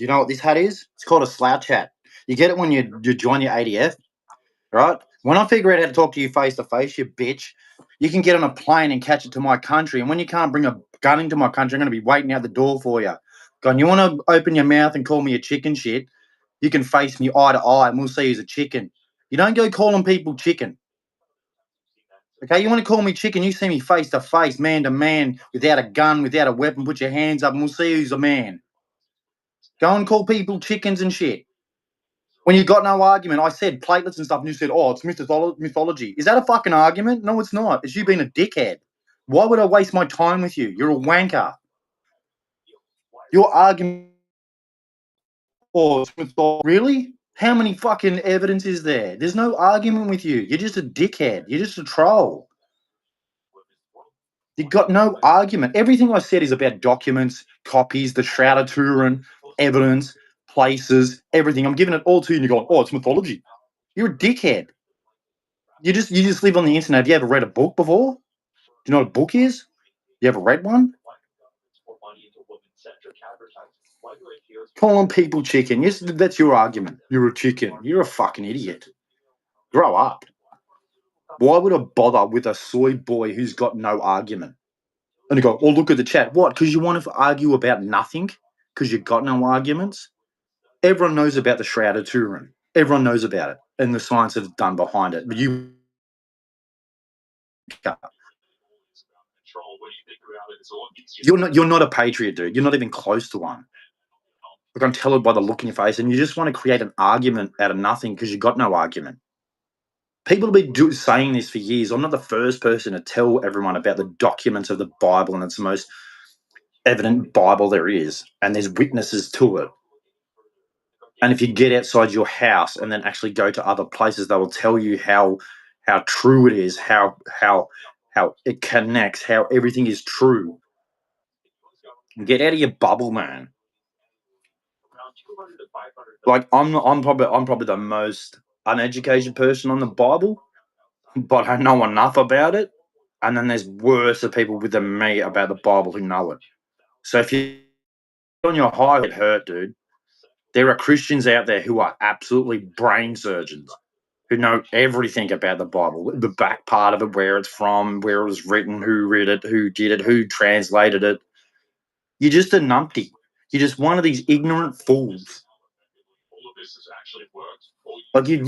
You know what this hat is? It's called a slouch hat. You get it when you join your ADF, right? When I figure out how to talk to you face to face, you bitch, you can get on a plane and catch it to my country. And when you can't bring a gun into my country, I'm going to be waiting out the door for you. Gone, you want to open your mouth and call me a chicken shit? You can face me eye to eye and we'll see who's a chicken. You don't go calling people chicken. Okay, you want to call me chicken? You see me face to face, man to man, without a gun, without a weapon. Put your hands up, and we'll see who's a man. Go and call people chickens and shit. When you got no argument, I said platelets and stuff, and you said, "Oh, it's mythology." Is that a fucking argument? No, it's not. It's you being a dickhead. Why would I waste my time with you? You're a wanker. Your argument. Oh, it's mythology. Really? How many fucking evidence is there? There's no argument with you. You're just a dickhead. You're just a troll. You got no argument. Everything I said is about documents, copies, the Shroud of Turin, evidence, places, everything. I'm giving it all to you, and you're going, "Oh, it's mythology." You're a dickhead. You just live on the internet. Have you ever read a book before? Do you know what a book is? You ever read one? Calling people chicken. Yes, that's your argument. You're a chicken. You're a fucking idiot. Grow up. Why would I bother with a soy boy who's got no argument? And you go, "Oh, look at the chat." What? Because you want to argue about nothing? Because you got no arguments? Everyone knows about the Shroud of Turin. Everyone knows about it and the science that's done behind it. But you're not a patriot, dude. You're not even close to one. I can tell it by the look in your face, and you just want to create an argument out of nothing because you got no argument. People have been saying this for years. I'm not the first person to tell everyone about the documents of the Bible, and it's the most evident Bible there is, and there's witnesses to it. And if you get outside your house and then actually go to other places, they will tell you how true it is, how it connects, how everything is true. Get out of your bubble, man. Like I'm probably the most uneducated person on the Bible, but I know enough about it. And then there's worse of people than me about the Bible who know it. So if you're on your high, get hurt, dude. There are Christians out there who are absolutely brain surgeons who know everything about the Bible, the back part of it, where it's from, where it was written, who read it, who did it, who translated it. You're just a numpty. You're just one of these ignorant fools. Like you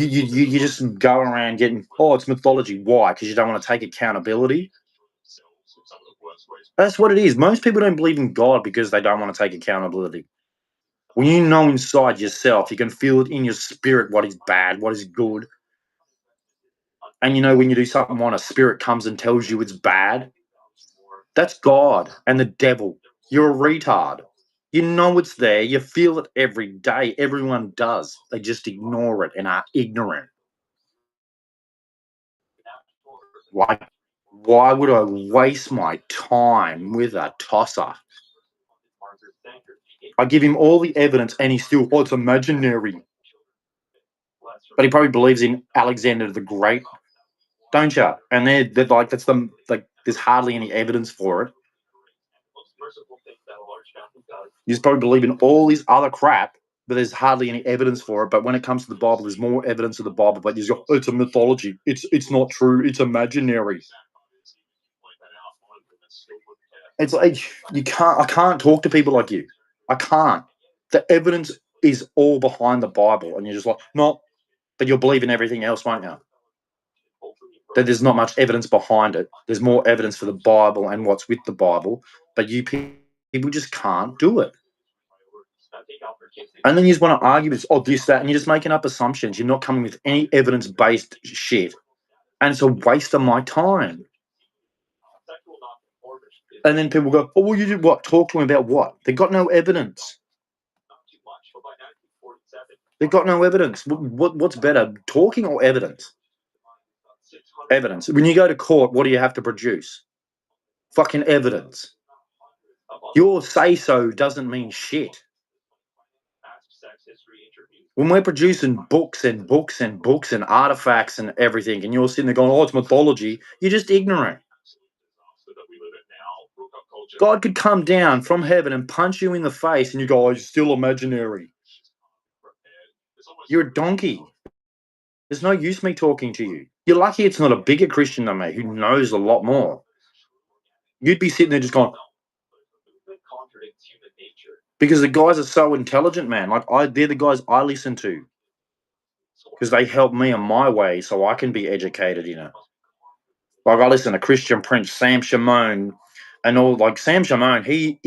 just go around getting, "Oh, it's mythology." Why? Because you don't want to take accountability. That's what it is. Most people don't believe in God because they don't want to take accountability. When you know inside yourself, you can feel it in your spirit what is bad, what is good. And you know when you do something wrong, a spirit comes and tells you it's bad. That's God and the devil. You're a retard. You know it's there. You feel it every day. Everyone does. They just ignore it and are ignorant. Why would I waste my time with a tosser? I give him all the evidence and he's still, "Oh, it's imaginary." But he probably believes in Alexander the Great, don't you? And they're like, there's hardly any evidence for it. You just probably believe in all this other crap, but there's hardly any evidence for it. But when it comes to the Bible, there's more evidence of the Bible. But you go, "Oh, it's a mythology. It's not true. It's imaginary." It's like I can't talk to people like you. I can't. The evidence is all behind the Bible, and you're just like, "No," but you'll believe in everything else, won't you? That there's not much evidence behind it. There's more evidence for the Bible and what's with the Bible, but you people just can't do it. And then you just want to argue this, "Oh, this, that," and you're just making up assumptions. You're not coming with any evidence-based shit, and it's a waste of my time. And then people go, "Oh, well, you did what? Talk to them about what?" They got no evidence. They've got no evidence. What's better, talking or evidence? Evidence. When you go to court, what do you have to produce? Fucking evidence. Your say-so doesn't mean shit. When we're producing books and books and books and artifacts and everything, and you're sitting there going, "Oh, it's mythology," you're just ignorant. God could come down from heaven and punch you in the face and you go, oh, it's still imaginary. You're a donkey. There's no use me talking to you. You're lucky it's not a bigger Christian than me who knows a lot more. You'd be sitting there just going, because the guys are so intelligent, man. They're the guys I listen to because they help me on my way so I can be educated in it. Like I listen to Christian Prince, Sam Shimon, and all. Like Sam Shimon, he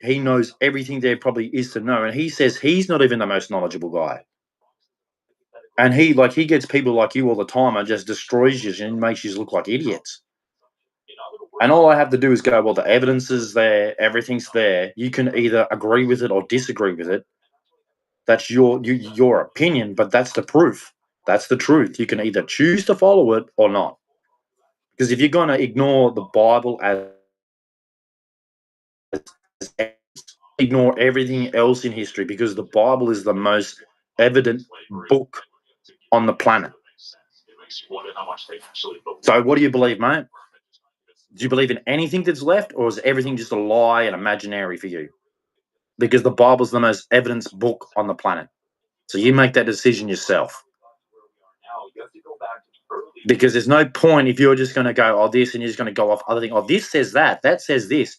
knows everything there probably is to know, and he says he's not even the most knowledgeable guy. And he gets people like you all the time and just destroys you and makes you look like idiots. And all I have to do is go, well, the evidence is there, everything's there. You can either agree with it or disagree with it. That's your opinion, but that's the proof. That's the truth. You can either choose to follow it or not. Because if you're going to ignore the Bible as ignore everything else in history, because the Bible is the most evident book on the planet. So what do you believe, mate? Do you believe in anything that's left, or is everything just a lie and imaginary for you? Because the Bible's the most evidence book on the planet. So you make that decision yourself. Because there's no point if you're just going to go, oh, this, and you're just going to go off other thing. Oh, this says that says this.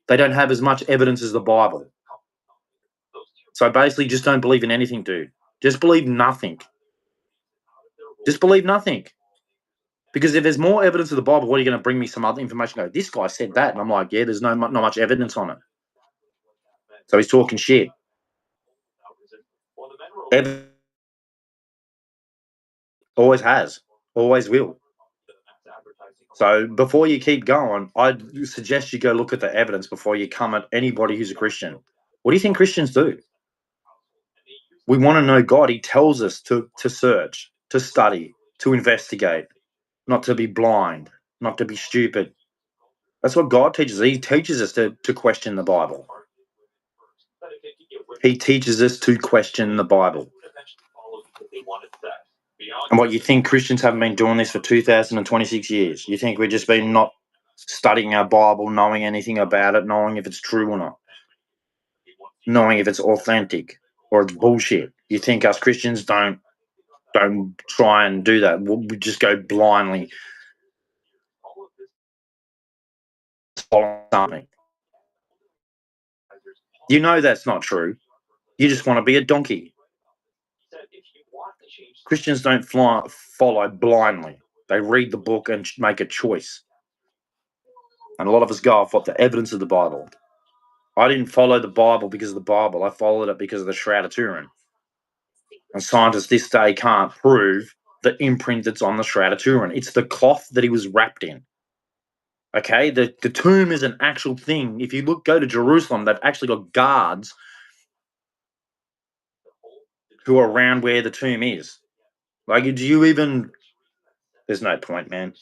They don't have as much evidence as the Bible. So basically, just don't believe in anything, dude. Just believe nothing. Just believe nothing. Because if there's more evidence of the Bible, what are you going to bring me some other information? Go, this guy said that. And I'm like, yeah, there's not much evidence on it. So he's talking shit. Always has. Always will. So before you keep going, I'd suggest you go look at the evidence before you come at anybody who's a Christian. What do you think Christians do? We want to know God. He tells us to search, to study, to investigate, not to be blind, not to be stupid. That's what God teaches. He teaches us to question the Bible. He teaches us to question the Bible. And what, you think Christians haven't been doing this for 2026 years? You think we've just been not studying our Bible, knowing anything about it, knowing if it's true or not, knowing if it's authentic or it's bullshit? You think us Christians don't try and do that? We just go blindly following something. You know that's not true. You just want to be a donkey. Christians don't follow blindly. They read the book and make a choice. And a lot of us go off what the evidence of the Bible. I didn't follow the Bible because of the Bible. I followed it because of the Shroud of Turin. And scientists this day can't prove the imprint that's on the Shroud of Turin. It's the cloth that he was wrapped in. Okay, the tomb is an actual thing. If you go to Jerusalem, they've actually got guards who are around where the tomb is. Like, do you even? There's no point, man.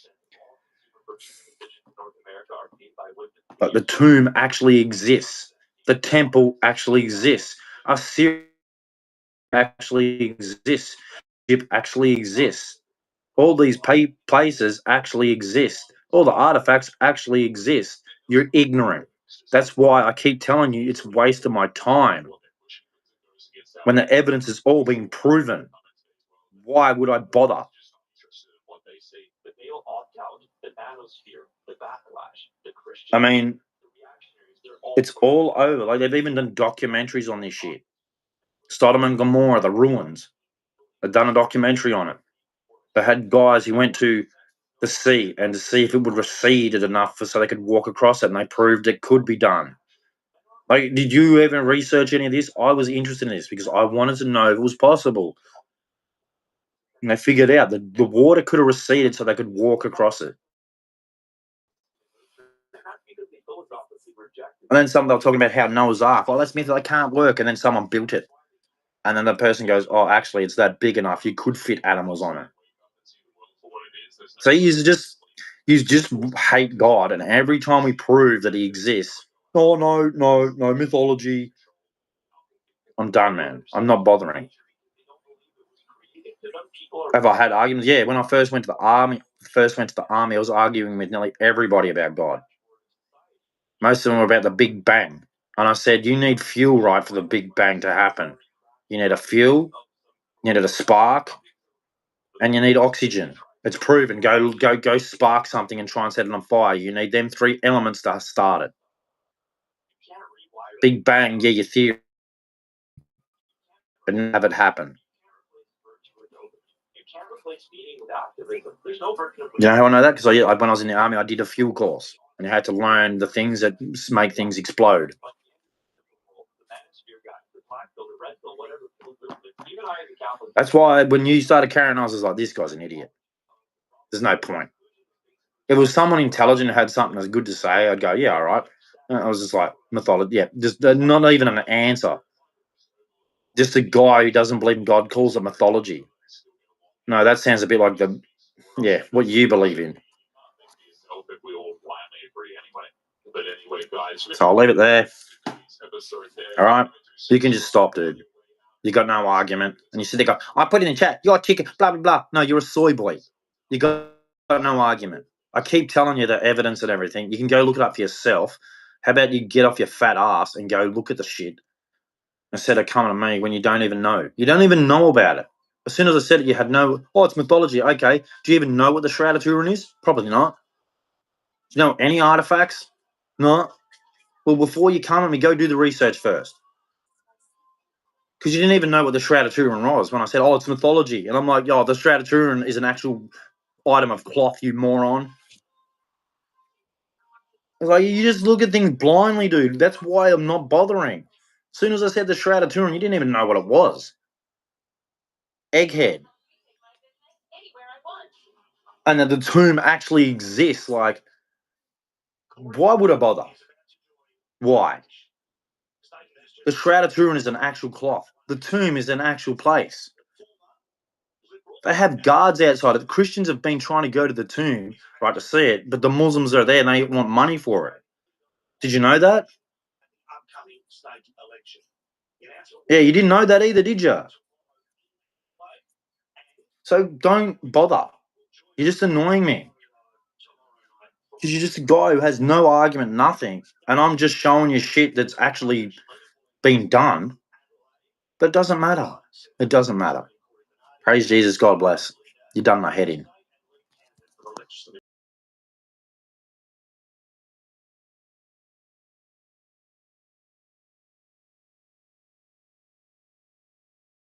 But the tomb actually exists. The temple actually exists. Assyria actually exists. Egypt actually exists. All these places actually exist. All the artifacts actually exist. You're ignorant. That's why I keep telling you it's a waste of my time. When the evidence is all being proven, why would I bother? I mean, it's all over. Like, they've even done documentaries on this shit. Sodom and Gomorrah, the ruins. They've done a documentary on it. They had guys who went to the sea and to see if it would recede it enough so they could walk across it, and they proved it could be done. Like, did you ever research any of this? I was interested in this because I wanted to know if it was possible. And they figured out that the water could have receded so they could walk across it. And then they were talking about how Noah's Ark, that's myth, that can't work. And then someone built it. And then the person goes, oh, actually, it's that big enough. You could fit animals on it. So you just hate God. And every time we prove that he exists, oh, no, mythology. I'm done, man. I'm not bothering. Have I had arguments? Yeah, when I first went to the army, I was arguing with nearly everybody about God. Most of them were about the Big Bang. And I said, you need fuel, right, for the Big Bang to happen. You need a fuel, you need a spark, and you need oxygen. It's proven. Go spark something and try and set it on fire. You need them three elements to start it. Big Bang, yeah, your theory, but have it happen. You know how I know that? Because when I was in the army, I did a fuel course, and you had to learn the things that make things explode. That's why when you started carrying on, I was like, this guy's an idiot. There's no point. If it was someone intelligent who had something that's good to say, I'd go, yeah, all right. And I was just like, mythology, yeah, just not even an answer. Just a guy who doesn't believe in God calls it mythology. No, that sounds a bit like what you believe in. So I'll leave it there. All right. You can just stop, dude. You got no argument. And you sit there go, I put it in the chat, you're a chicken, blah, blah, blah. No, you're a soy boy. You got no argument. I keep telling you the evidence and everything. You can go look it up for yourself. How about you get off your fat ass and go look at the shit instead of coming to me when you don't even know? You don't even know about it. As soon as I said it, you had no, it's mythology. Okay. Do you even know what the Shroud of Turin is? Probably not. Do you know any artifacts? No. Well, before you come at me, go do the research first. Because you didn't even know what the Shroud of Turin was when I said, it's mythology. And I'm like, the Shroud of Turin is an actual item of cloth, you moron. Like, you just look at things blindly, dude. That's why I'm not bothering. As soon as I said the Shroud of Turin, you didn't even know what it was. Egghead. And that the tomb actually exists. Like, why would I bother? Why? The Shroud of Turin is an actual cloth. The tomb is an actual place. They have guards outside. The Christians have been trying to go to the tomb, right, to see it, but the Muslims are there and they want money for it. Did you know that? Yeah, you didn't know that either, did you? So don't bother. You're just annoying me. Because you're just a guy who has no argument, nothing. And I'm just showing you shit that's actually been done. But it doesn't matter. It doesn't matter. Praise Jesus, God bless. You done my head in.